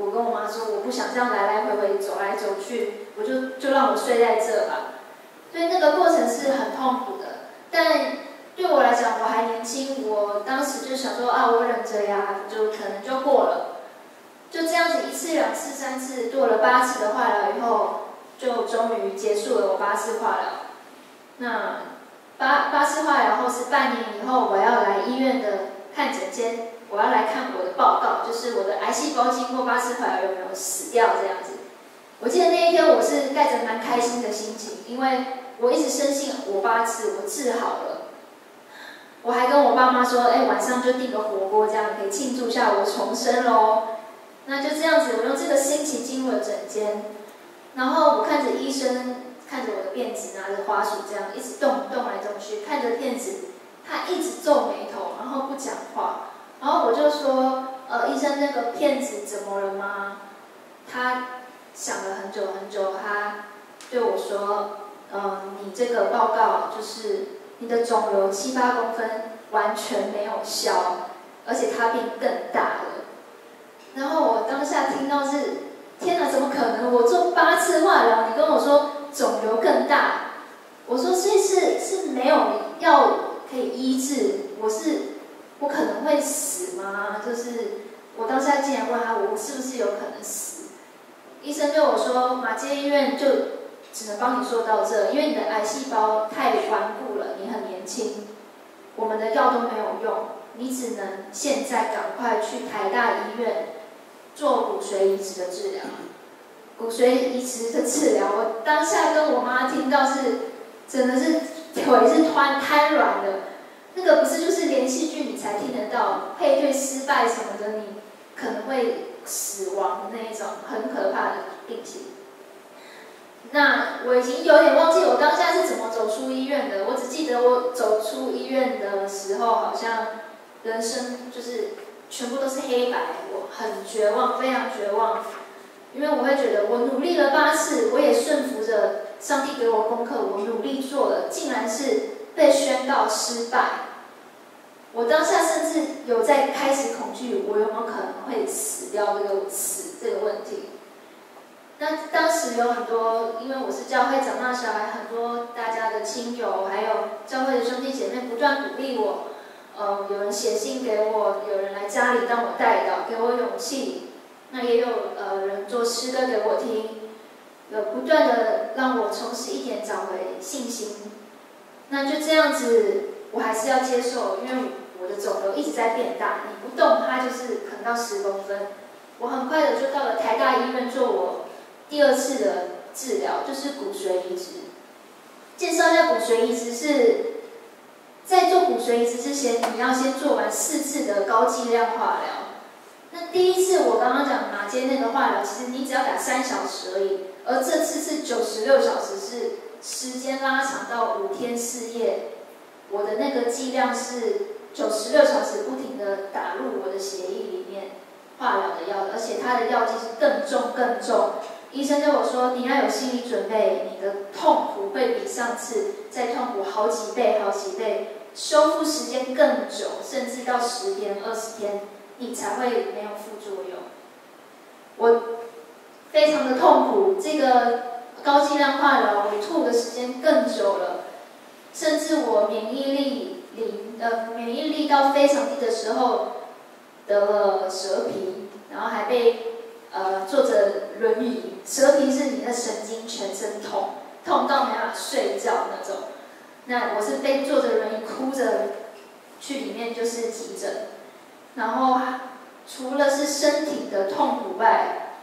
G: 我跟我妈说我不想这样来来回回走来走去，我就让我睡在这吧。所以那个过程是很痛苦的，但对我来讲我还年轻，我当时就想说我忍着呀，就可能就过了。就这样子1次、2次、3次，做了8次的化疗以后，就终于结束了我8次化疗。那8次化疗后是半年以后，我要来医院的看诊间，我要来看我的报告，就是我的癌细胞经过8次化疗有没有死掉这样子。我记得那一天我是带着蛮开心的心情，因为我一直深信我8次我治好了。我还跟我爸妈说，晚上就订个火锅，这样可以庆祝一下我重生咯。那就这样子，我用这个心情进入了诊间，然后我看着医生，看着我的辫子，拿着滑鼠这样一直动来动去，看着片子，他一直皱眉头，然后不讲话。然后我就说，医生，那个片子怎么了吗？他想了很久很久，他对我说，你这个报告就是你的肿瘤7、8公分完全没有消，而且它变更大了。然后我当下听到是，天哪，怎么可能？我做8次化疗，你跟我说肿瘤更大，我说所以是没有药可以医治，我可能会死吗？就是我当下竟然问他，我是不是有可能死？医生对我说，马偕医院就只能帮你做到这，因为你的癌细胞太顽固了，你很年轻，我们的药都没有用，你只能现在赶快去台大医院做骨髓移植的治疗。骨髓移植的治疗，我当下跟我妈听到是，真的是腿是瘫软的。那个不是就是连续剧你才听得到，配对失败什么的，你可能会死亡的那一种很可怕的病情。
H: 那我已经有点忘记我当下是怎么走出医院的，我只记得我走出医院的时候，好像人生就是全部都是黑白，我很绝望，非常绝望，因为我会觉得我努力了8次，我也顺服着上帝给我功课，我努力做了，竟然是被宣告失败。我当下甚至有在开始恐惧，我有没有可能会死掉这个问题。那当时有很多，因为我是教会长大小孩，很多大家的亲友，还有教会的兄弟姐妹不断鼓励我。有人写信给我，有人来家里当我代祷，给我勇气。那也有人做诗歌给我听，有不断的让我重拾一点找回信心。那就这样子，我还是要接受，因为我的肿瘤一直在变大，你不动它就是可能到10公分。我很快的就到了台大医院做我第2次的治疗，就是骨髓移植。介绍一下骨髓移植是，在做骨髓移植之前，你要先做完4次的高剂量化疗。那第1次我刚刚讲马街那个化疗，其实你只要打3小时而已，而这次是96小时，是时间拉长到5天4夜。我的那个剂量是96小时不停的打入我的血液里面化疗的药，而且它的药剂是更重。医生对我说，你要有心理准备，你的痛苦会比上次再痛苦好几倍，修复时间更久，甚至到10天、20天，你才会没有副作用。我非常的痛苦，这个高剂量化疗我吐的时间更久了，甚至我免疫力到非常低的时候得了蛇皮，然后还被坐着轮椅，蛇皮是你的神经全身痛到没办法睡觉那种。那我是被坐着轮椅哭着去里面就是急诊，然后除了是身体的痛苦外，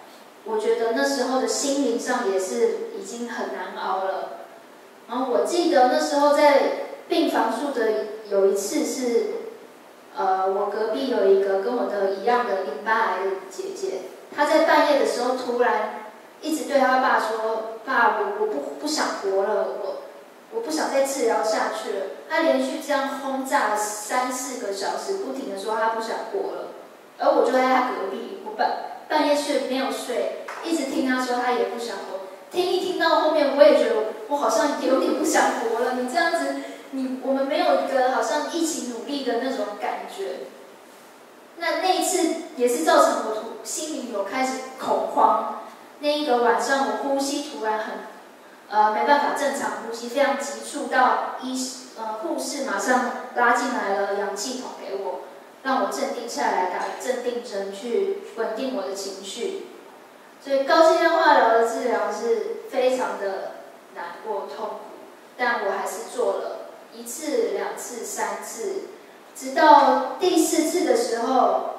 H: 我觉得那时候的心灵上也是已经很难熬了。然后我记得那时候在病房住的有一次是，我隔壁有一个跟我的一样的淋巴癌的姐姐，她在半夜的时候突然一直对她爸说：“爸，我不想活了，我不想再治疗下去了。”她连续这样轰炸了3、4个小时，不停的说她不想活了。而我就在她隔壁，我半夜没有睡，一直听她说她也不想活。听到后面，我也觉得我好像有点不想活了。你这样子，我们没有一个好像一起努力的那种感觉。那一次也是造成我心里有开始恐慌。那一个晚上，我呼吸突然没办法正常呼吸，非常急促到护士马上拉进来了氧气筒给我，让我镇定下来，打了镇定针去稳定我的情绪。所以高剂量化疗的治疗是非常的难过痛苦，但我还是做了1次、2次、3次，直到第4次的时候，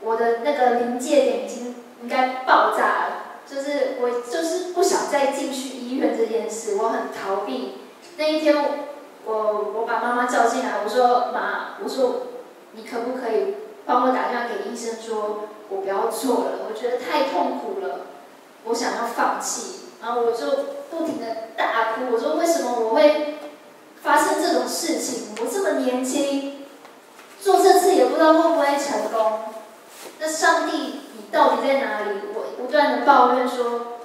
H: 我的那个临界点已经应该爆炸了，就是我就是不想再进去医院这件事，我很逃避。那一天我把妈妈叫进来，我说妈，你可不可以帮我打电话给医生说，我不要做了，我觉得太痛苦了，我想要放弃。然后我就不停的大哭，我说为什么我会发生这种事情？我这么年轻，做这次也不知道会不会成功。那上帝，你到底在哪里？我不断的抱怨说，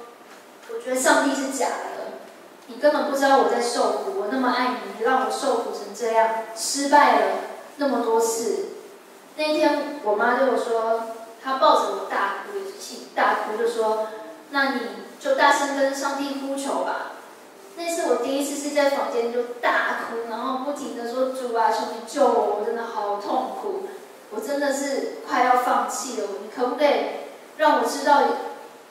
H: 我觉得上帝是假的，你根本不知道我在受苦，我那么爱你，你让我受苦成这样，失败了那么多次。那一天，我妈对我说，她抱着我大哭，也是气大哭，就说：“那你就大声跟上帝呼求吧。”那是我第1次是在房间就大哭，然后不停的说：“主啊，求你救我！我真的好痛苦，我真的是快要放弃了。你可不可以让我知道，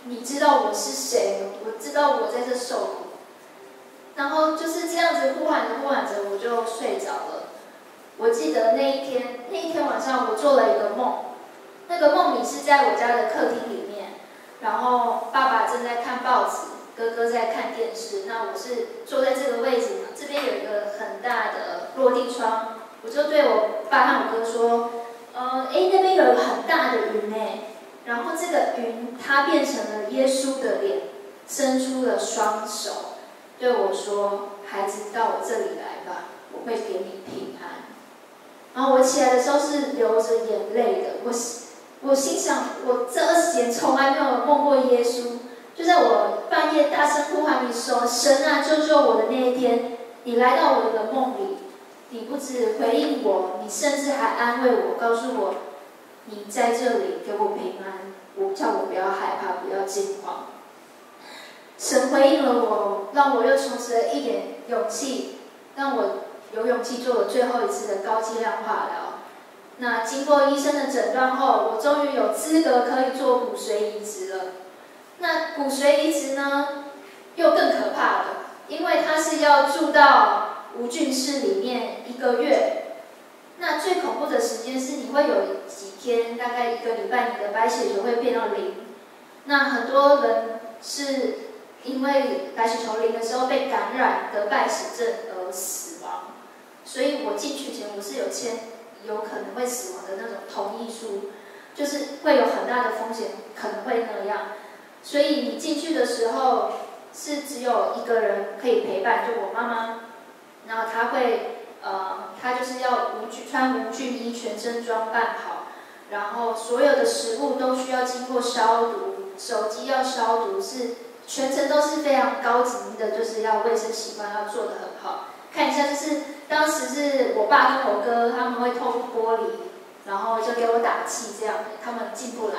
H: 你知道我是谁？我知道我在这受苦。”然后就是这样子呼喊着，我就睡着了。我记得那一天晚上，我做了一个梦，那个梦里是在我家的客厅里面，然后爸爸正在看报纸，哥哥在看电视，那我是坐在这个位置嘛，这边有一个很大的落地窗，我就对我爸和我哥说，那边有一个很大的云然后这个云它变成了耶稣的脸，伸出了双手，对我说：“孩子，到我这里来吧，我会给你平安。”然后我起来的时候是流着眼泪的，我心想，我这20年从来没有梦过耶稣。就在我半夜大声呼喊你说：“神啊，救救我”的那一天，你来到我的梦里，你不止回应我，你甚至还安慰我，告诉我你在这里给我平安，叫我不要害怕，不要惊慌。神回应了我，让我又重拾了一点勇气，让我有勇气做了最后一次的高剂量化疗。那经过医生的诊断后，我终于有资格可以做骨髓移植了。那骨髓移植呢，又更可怕了，因为它是要住到无菌室里面1个月。那最恐怖的时间是你会有几天，大概1个礼拜，你的白血球会变到0。那很多人是因为白血球0的时候被感染得败血症而死亡，所以我进去前我是有签有可能会死亡的那种同意书，就是会有很大的风险，可能会那样。所以你进去的时候是只有1个人可以陪伴，就我妈妈，然后她就是要穿无菌衣，全身装扮好，然后所有的食物都需要经过消毒，手机要消毒，是全程都是非常高级的，就是要卫生习惯要做得很好。看一下，就是当时是我爸跟我哥他们会透过玻璃，然后就给我打气，这样他们进不来。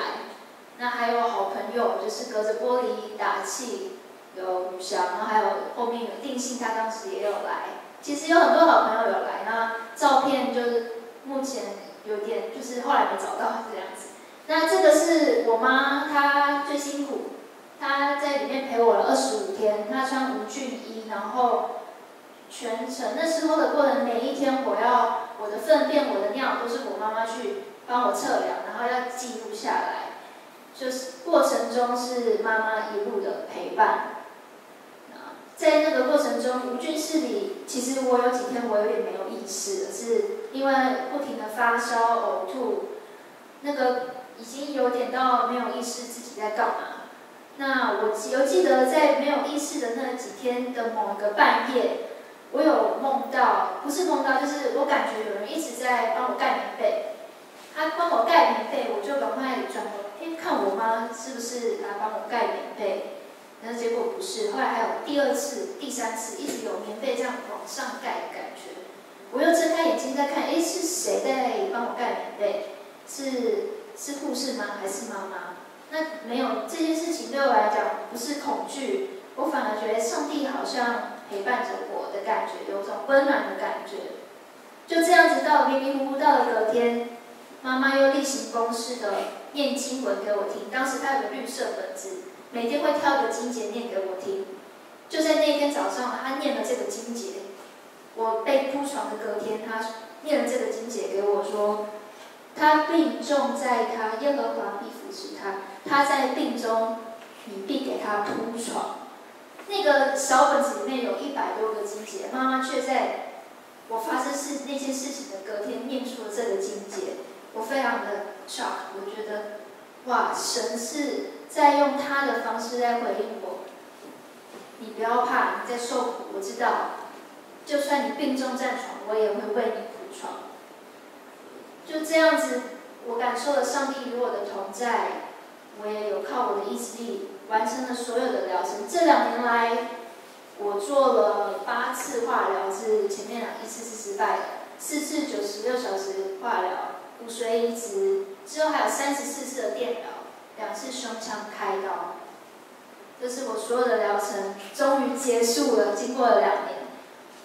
H: 那还有好朋友，就是隔着玻璃打气，有宇翔，然后还有后面有定信，他当时也有来。其实有很多好朋友有来，那照片就是目前有点就是后来没找到这样子。那这个是我妈，她最辛苦，她在里面陪我了25天，她穿无菌衣，然后全程那时候的过程，每一天我的粪便、我的尿都是我妈妈去帮我测量，然后要记录下来。就是过程中是妈妈一路的陪伴。在那个过程中，无菌室里，其实我有几天我有点没有意识了，是因为不停的发烧、呕吐，那个已经有点到没有意识自己在干嘛。那我记得在没有意识的那几天的某个半夜，我有梦到，不是梦到，就是我感觉有人一直在帮我盖棉被。他帮我盖棉被，我就赶快转头看我妈是不是来帮我盖棉被。但是结果不是，后来还有第2次、第3次，一直有棉被这样往上盖的感觉。我又睁开眼睛在看，是谁在帮我盖棉被？是护士吗？还是妈妈？那没有，这件事情对我来讲不是恐惧，我反而觉得上帝好像陪伴着我的感觉，有种温暖的感觉。就这样子迷迷糊糊到了隔天，妈妈又例行公事的念经文给我听。当时她有个绿色本子。每天会挑个经节念给我听，就在那天早上，他念了这个经节。我被铺床的隔天，他念了这个经节给我说：“他病重在他，耶和华必扶持他；他在病中，你必给他铺床。”那个小本子里面有100多个经节，妈妈却在我发生那件事情的隔天念出了这个经节。我非常的 shock， 我觉得哇，神是在用他的方式在回应我。你不要怕，你在受苦，我知道。就算你病重战床，我也会为你铺床。就这样子，我感受了上帝与我的同在，我也有靠我的意志力完成了所有的疗程。这2年来，我做了8次化疗，是前面1次是失败的，4次96小时化疗，骨髓移植，之后还有34次的电疗，2次胸腔开刀。这是我所有的疗程，终于结束了。经过了2年，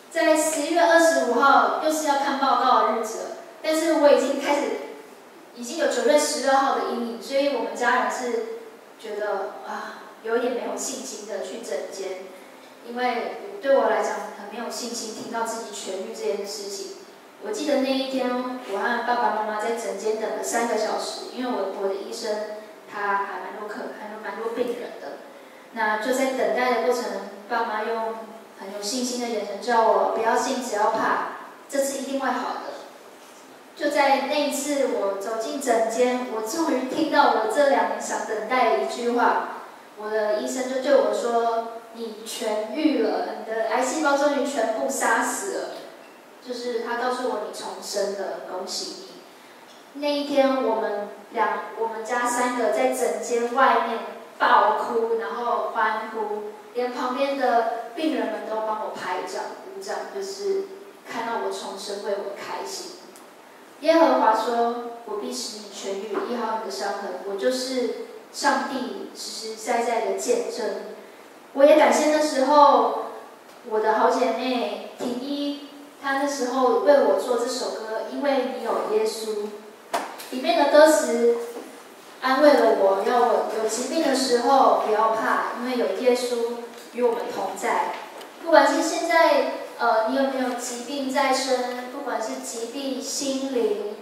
H: 在11月25号又是要看报告的日子了，但是我已经有9月12号的阴影，所以我们家人是觉得有一点没有信心的去诊间，因为对我来讲很没有信心，听到自己痊愈这件事情。我记得那一天，我和爸爸妈妈在诊间等了3个小时，因为我的医生他还蛮多病人的。那就在等待的过程，爸妈用很有信心的眼神叫我不要信，只要怕，这次一定会好的。就在那一次，我走进诊间，我终于听到我这2年想等待的一句话：我的医生就对我说：“你痊愈了，你的癌细胞终于全部杀死了。”就是他告诉我你重生了，恭喜你。那一天我们家3个在整间外面爆哭，然后欢呼，连旁边的病人们都帮我拍掌鼓掌，就是看到我重生，为我开心。耶和华说：“我必使你痊愈，医好你的伤痕。”我就是上帝实实在在的见证。我也感谢那时候我的好姐妹婷一，她那时候为我做这首歌，因为你有耶稣。里面的歌词安慰了我，要我有疾病的时候不要怕，因为有耶稣与我们同在。不管是现在你有没有疾病在身，不管是疾病心灵，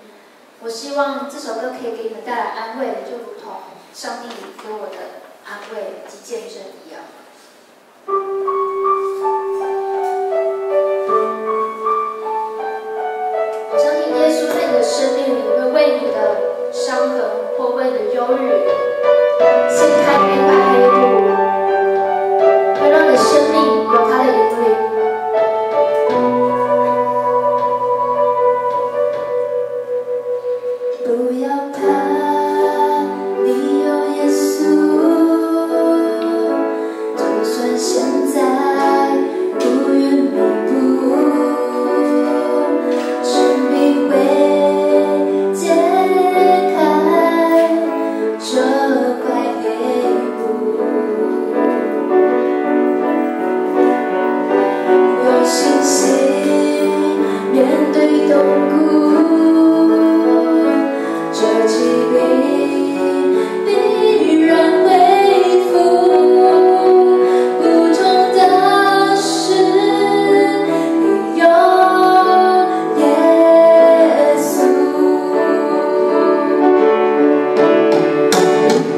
H: 我希望这首歌可以给你们带来安慰，就如同上帝给我的安慰及见证一样。我相信耶稣在你的生命里会为你的伤痕或为你的忧郁掀开那块黑布，会让你的生命有他的引领。
G: 不要怕，你有耶稣，就算现在乌云密布，神必会解开这块黑布，有信心面对痛苦。这疾病必然恢复，不同的是你有耶稣，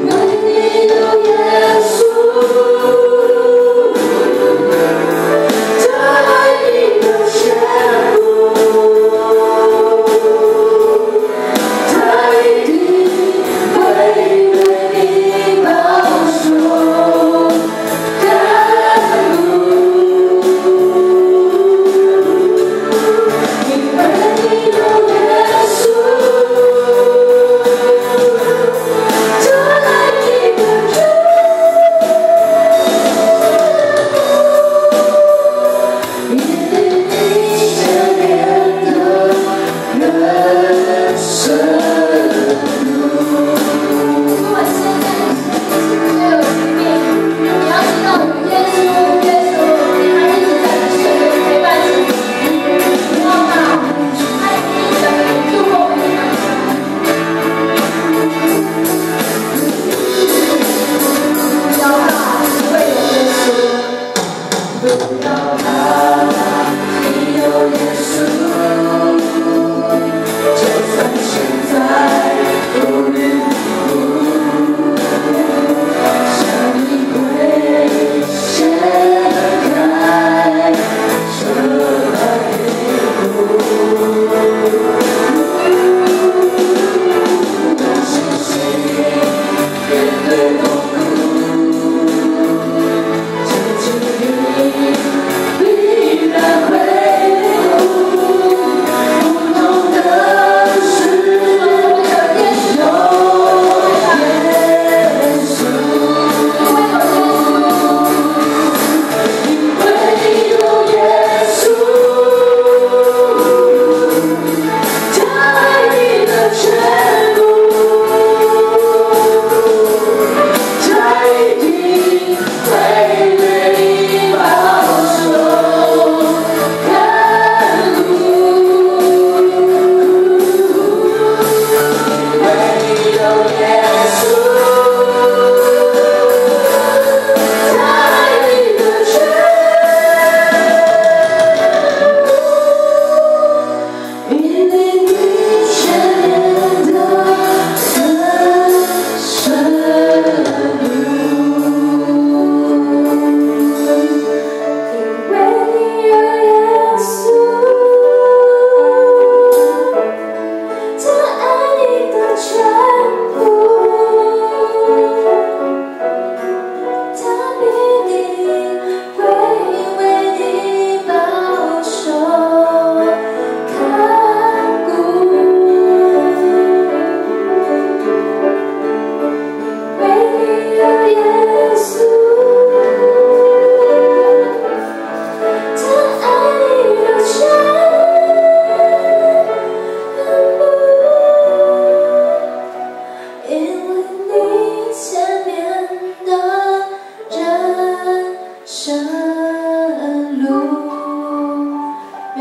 G: 因为你有耶稣，这爱你的全部。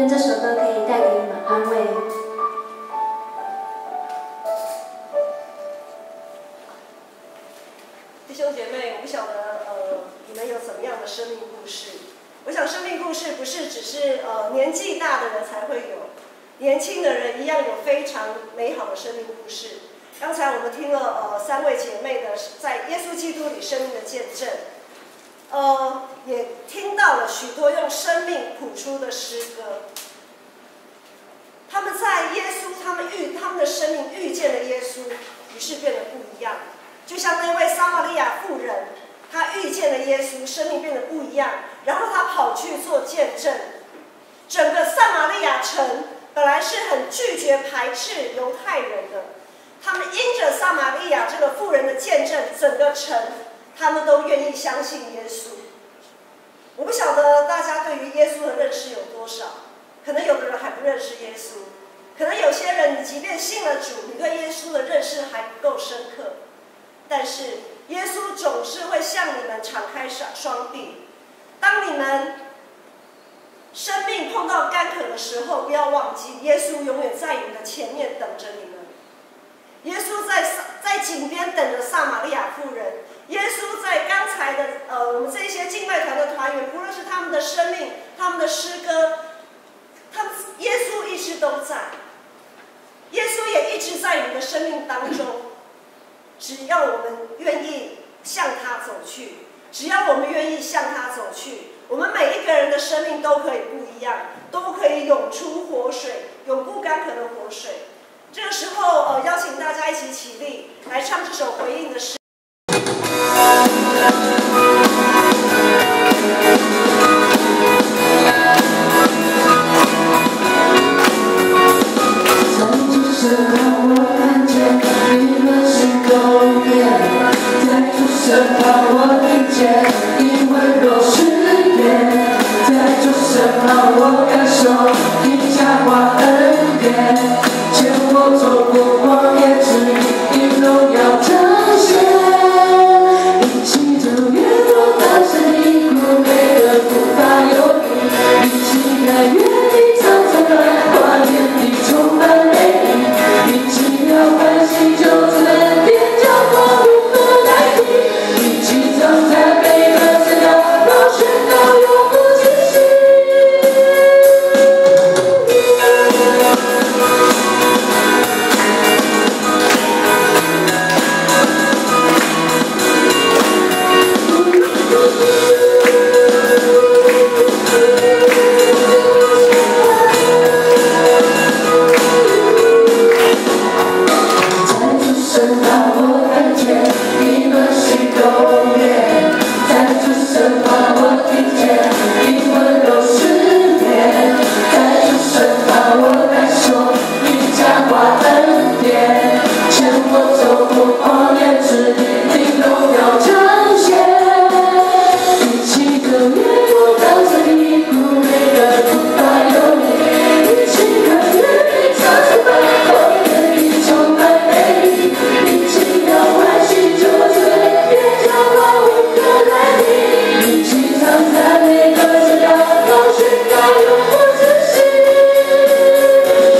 H: 愿这首歌可以带给你们安慰。
C: 弟兄姐妹，我不晓得你们有怎么样的生命故事？我想生命故事不是只是年纪大的人才会有，年轻的人一样有非常美好的生命故事。刚才我们听了3位姐妹的在耶稣基督里生命的见证，也听到了许多用生命谱出的诗歌。他们在耶稣，他们的生命遇见了耶稣，于是变得不一样。就像那位撒玛利亚妇人，她遇见了耶稣，生命变得不一样。然后她跑去做见证。整个撒玛利亚城本来是很拒绝排斥犹太人的，他们因着撒玛利亚这个妇人的见证，整个城他们都愿意相信耶稣。我不晓得大家对于耶稣的认识有多少，可能有的人还不认识耶稣，可能有些人你即便信了主，你对耶稣的认识还不够深刻。但是耶稣总是会向你们敞开双臂。当你们生命碰到干渴的时候，不要忘记，耶稣永远在你的前面等着你们。耶稣在井边等着撒玛利亚妇人。耶稣在刚才的我们这些敬拜团的团员，不论是他们的生命、他们的诗歌，耶稣一直都在。耶稣也一直在你的生命当中。只要我们愿意向他走去，只要我们愿意向他走去，我们每一个人的生命都可以不一样，都可以涌出活水，永不干渴的活水。这个时候，邀请大家一起起立，来唱这首回应的诗。
G: 身旁我听见你温柔誓言，在主身旁我感受你加华恩典，牵我走过旷野之地，你荣耀彰显，一起走越过高山低谷，每个步伐有你，一起在原地长长的花园里充满美丽，一起要欢喜救主的恩典，将光如何代替？在每个字条，让宣告永不止息。在主身旁，我看见你暖心动人。在主身旁，我听见你温柔誓言；在主身旁，我感受你加华恩典，牵我走过旷野之地，你荣耀彰显。一起走越过高山低谷，每个步伐有你，一起看越地长长的旷野里充满美丽，一起要欢喜救主的恩典，将光无可代替。一起唱赞美歌声，要让宣告永不止息。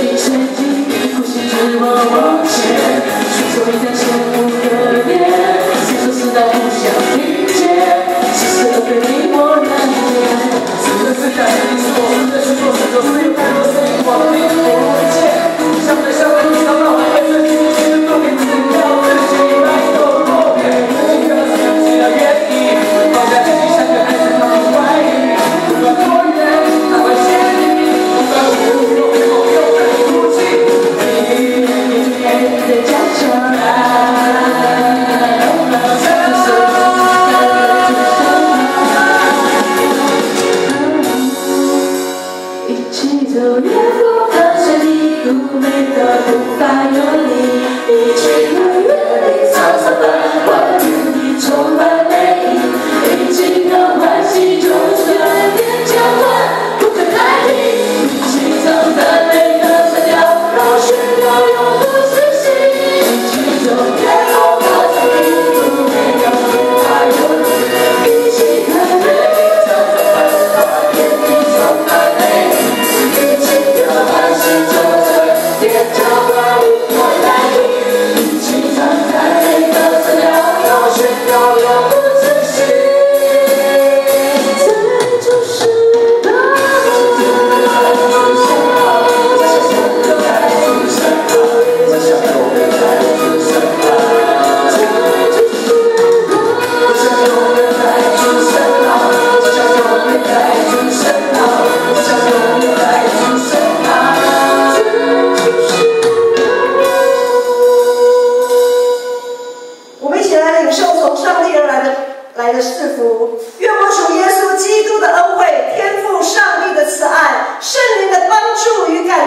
G: 你前进，呼吸直往往前，顺手一条前无可恋，四手四道互相听见，其实都对你我难言。是的，是假的，你是我是的，去做是就是有太多声音往你我见，相对相对你常常会被自己其实都给自己要自己来做过别人一个自己的原因，放下自己像个孩子他们怀疑，不管多远他会牵你，不管无路我又在哭泣，你的家乡一起走越过高山低谷，每个步伐有你，一起和原地长长的花园里充满美丽，一起让欢喜救主的恩典交换不可代替，一起唱赞美歌声，要让宣告永不止息，一起走越过高山低谷，每个步伐有你，一起看原地长长的花园里充满美丽。
C: 帮助与感